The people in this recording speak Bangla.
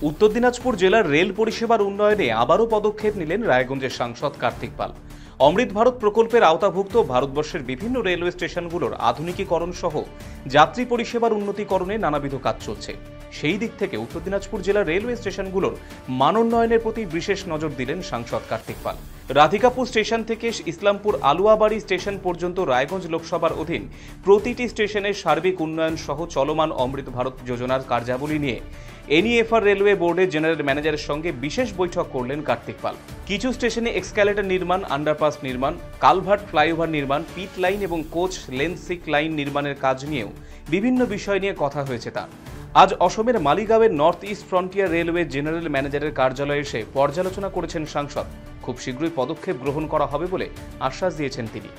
উত্তর দিনাজপুর জেলার রেল পরিষেবার উন্নয়নে আবারও পদক্ষেপ নিলেন রায়গঞ্জের সাংসদ কার্তিক পাল। অমৃত ভারত প্রকল্পের আওতাভুক্ত ভারতবর্ষের বিভিন্ন রেলওয়ে স্টেশনগুলোর আধুনিকীকরণ সহ যাত্রী পরিষেবার উন্নতিকরণে নানাবিধ কাজ চলছে। সেই দিক থেকে উত্তর দিনাজপুর জেলার রেলওয়ে স্টেশনগুলোর মানোন্নয়নের প্রতি বিশেষ নজর দিলেন সাংসদ কার্তিক পাল। রাধিকাপুর স্টেশন থেকে ইসলামপুর আলুয়াবাড়ি স্টেশন পর্যন্ত রায়গঞ্জ লোকসভার অধীন প্রতিটি স্টেশনের সার্বিক উন্নয়ন সহ চলমান অমৃত ভারত যোজনার কার্যাবলী নিয়ে এনইএফআর রেলওয়ে বোর্ডের জেনারেল ম্যানেজারের সঙ্গে বিশেষ বৈঠক করলেন কার্তিক পাল। কিছু স্টেশনে এক্সক্যালেটর নির্মাণ, আন্ডারপাস নির্মাণ, কালভার্ট ফ্লাইওভার নির্মাণ, পিট লাইন এবং কোচ লেনসিক লাইন নির্মাণের কাজ নিয়েও বিভিন্ন বিষয় নিয়ে কথা হয়েছে তার। আজ অসমের মালিগাঁওয়ের north east frontier railway general ম্যানেজারের কার্যালয়ে এসে পর্যালোচনা করেছেন সাংসদ। খুব শীঘ্রই পদক্ষেপ গ্রহণ করা হবে বলে আশ্বাস দিয়েছেন তিনি।